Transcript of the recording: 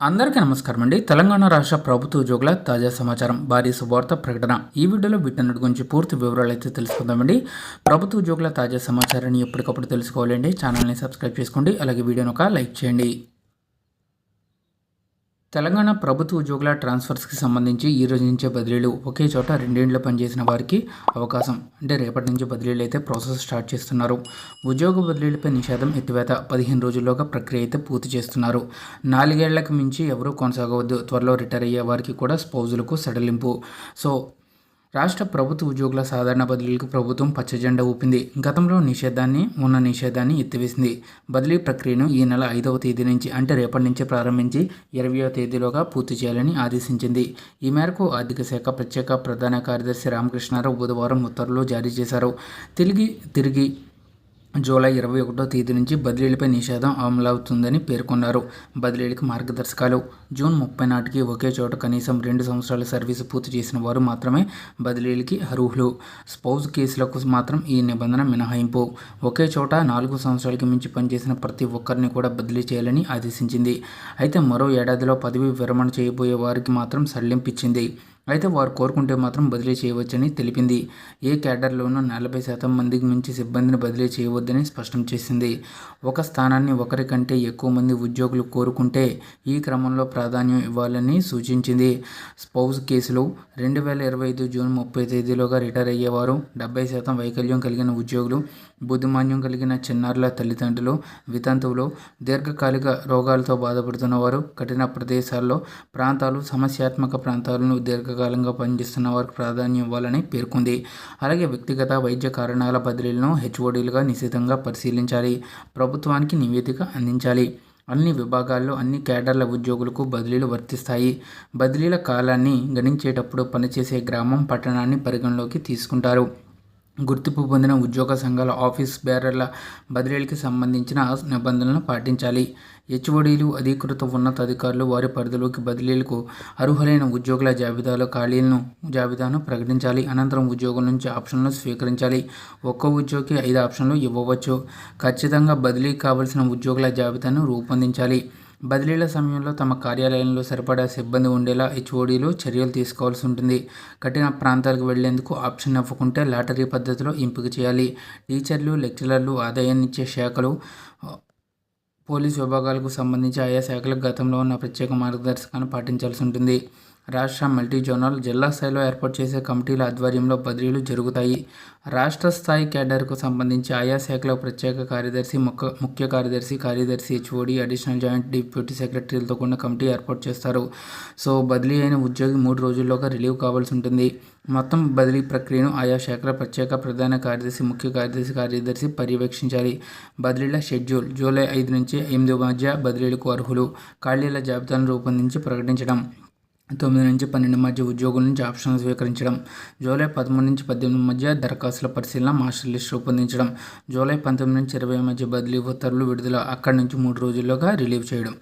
అందరికీ నమస్కారం అండి. తెలంగాణ రాష్ట్ర ప్రభుత్వ ఉద్యోగుల తాజా సమాచారం, భారీ శుభవార్త ప్రకటన. ఈ వీడియోలో వీటన్నిటి గురించి పూర్తి వివరాలు అయితే తెలుసుకుందామండి. ప్రభుత్వ ఉద్యోగుల తాజా సమాచారాన్ని ఎప్పటికప్పుడు తెలుసుకోవాలండి. ఛానల్ని సబ్స్క్రైబ్ చేసుకోండి, అలాగే వీడియోను ఒక లైక్ చేయండి. తెలంగాణ ప్రభుత్వ ఉద్యోగుల ట్రాన్స్ఫర్స్కి సంబంధించి ఈ రోజు నుంచే బదిలీలు. ఒకే చోట రెండేళ్లు పనిచేసిన వారికి అవకాశం. అంటే రేపటి నుంచి బదిలీలు అయితే ప్రాసెస్ స్టార్ట్ చేస్తున్నారు. ఉద్యోగ బదిలీలపై నిషేధం ఎత్తివేత 15 రోజుల్లోగా ప్రక్రియ అయితే పూర్తి చేస్తున్నారు. 4 ఏళ్లకు మించి ఎవరూ కొనసాగవద్దు. త్వరలో రిటైర్ అయ్యే వారికి కూడా స్పౌజులకు సడలింపు. సో రాష్ట్ర ప్రభుత్వ ఉద్యోగుల సాధారణ బదిలీలకు ప్రభుత్వం పచ్చజెండా ఊపింది. గతంలో ఉన్న నిషేధాన్ని ఎత్తివేసింది. బదిలీ ప్రక్రియను ఈ నెల 5వ తేదీ నుంచి, అంటే రేపటి నుంచి ప్రారంభించి 20వ తేదీలోగా పూర్తి చేయాలని ఆదేశించింది. ఈ మేరకు ఆర్థిక శాఖ ప్రత్యేక ప్రధాన కార్యదర్శి రామకృష్ణారావు బుధవారం ఉత్తర్వులు జారీ చేశారు. తిరిగి జూలై 21వ తేదీ నుంచి బదిలీలపై నిషేధం అమలవుతుందని పేర్కొన్నారు. బదిలీలకు మార్గదర్శకాలు. జూన్ 30 నాటికి ఒకే చోట కనీసం 2 సంవత్సరాల సర్వీసు పూర్తి చేసిన వారు మాత్రమే బదిలీలకి అర్హులు. స్పౌజ్ కేసులకు మాత్రం ఈ నిబంధన మినహాయింపు. ఒకే చోట 4 సంవత్సరాలకి మించి పనిచేసిన ప్రతి ఒక్కరిని కూడా బదిలీ చేయాలని ఆదేశించింది. అయితే మరో ఏడాదిలో పదవి విరమణ చేయబోయే వారికి మాత్రం సడలింపిచ్చింది. అయితే వారు కోరుకుంటే మాత్రం బదిలీ చేయవచ్చని తెలిపింది. ఏ క్యాడర్లోనూ 40% మందికి మించి సిబ్బందిని బదిలీ చేయవద్దని స్పష్టం చేసింది. ఒక స్థానాన్ని ఒకరి కంటే ఎక్కువ మంది ఉద్యోగులు కోరుకుంటే ఈ క్రమంలో ప్రాధాన్యం ఇవ్వాలని సూచించింది. స్పౌజ్ కేసులు 2025 జూన్ 30 తేదీలోగా రిటైర్ అయ్యేవారు, 70% వైకల్యం కలిగిన ఉద్యోగులు, బుద్ధిమాన్యం కలిగిన చిన్నారుల తల్లిదండ్రులు, వితంతువులు, దీర్ఘకాలిక రోగాలతో బాధపడుతున్న వారు, కఠిన ప్రాంతాలు, సమస్యాత్మక ప్రాంతాలను దీర్ఘకాలంగా పనిచేస్తున్న వారికి ప్రాధాన్యం ఇవ్వాలని పేర్కొంది. అలాగే వ్యక్తిగత వైద్య కారణాల బదిలీలను హెచ్ఓడీలుగా నిశితంగా పరిశీలించాలి. ప్రభుత్వానికి నివేదిక అందించాలి. అన్ని విభాగాల్లో అన్ని క్యాడర్ల ఉద్యోగులకు బదిలీలు వర్తిస్తాయి. బదిలీల కాలాన్ని గణించేటప్పుడు పనిచేసే గ్రామం, పట్టణాన్ని పరిగణలోకి తీసుకుంటారు. గుర్తింపు పొందిన ఉద్యోగ సంఘాల ఆఫీస్ బేరర్ల బదిలీలకు సంబంధించిన నిబంధనలను పాటించాలి. హెచ్ఓడీలు, అధీకృత ఉన్నతాధికారులు వారి పరిధిలోకి బదిలీలకు అర్హులైన ఉద్యోగుల జాబితాను ప్రకటించాలి. అనంతరం ఉద్యోగుల నుంచి ఆప్షన్లు స్వీకరించాలి. ఒక్కో ఉద్యోగికి 5 ఆప్షన్లు ఇవ్వవచ్చు. ఖచ్చితంగా బదిలీ కావలసిన ఉద్యోగుల జాబితాను రూపొందించాలి. బదిలీల సమయంలో తమ కార్యాలయంలో సరిపడా సిబ్బంది ఉండేలా హెచ్ఓడీలు చర్యలు తీసుకోవాల్సి ఉంటుంది. కఠిన ప్రాంతాలకు వెళ్లేందుకు ఆప్షన్ ఇవ్వకుంటే లాటరీ పద్ధతిలో ఎంపిక చేయాలి. టీచర్లు, లెక్చరర్లు, ఆదాయాన్నిచ్చే శాఖలు, పోలీసు విభాగాలకు సంబంధించి ఆయా శాఖలకు గతంలో ఉన్న ప్రత్యేక మార్గదర్శకాలను పాటించాల్సి ఉంటుంది. రాష్ట్ర, మల్టీ జోనల్, జిల్లా స్థాయిలో ఏర్పాటు చేసే కమిటీల ఆధ్వర్యంలో బదిలీలు జరుగుతాయి. రాష్ట్ర స్థాయి క్యాడర్కు సంబంధించి ఆయా శాఖల ప్రత్యేక కార్యదర్శి, ముఖ్య కార్యదర్శి, హెచ్ఓడి, అడిషనల్ జాయింట్ డిప్యూటీ సెక్రటరీలతో కూడిన కమిటీ ఏర్పాటు చేస్తారు. సో బదిలీ అయిన ఉద్యోగి 3 రోజుల్లోగా రిలీవ్ కావాల్సి ఉంటుంది. మొత్తం బదిలీ ప్రక్రియను ఆయా శాఖల ప్రత్యేక ప్రధాన కార్యదర్శి, ముఖ్య కార్యదర్శి పర్యవేక్షించాలి. బదిలీల షెడ్యూల్. జూలై 5 నుంచి 8 మధ్య బదిలీలకు అర్హులు. ఖాళీల జాబితాను రూపొందించి ప్రకటించడం. 9 నుంచి 12 మధ్య ఉద్యోగుల నుంచి ఆప్షన్లు స్వీకరించడం. జూలై 13 నుంచి 18 మధ్య దరఖాస్తుల పరిశీలన, మాస్టర్ లిస్ట్ రూపొందించడం. జూలై 19 నుంచి 20 మధ్య బదిలీ ఉత్తర్వులు విడుదల. అక్కడి నుంచి 3 రోజుల్లోగా రిలీవ్ చేయడం.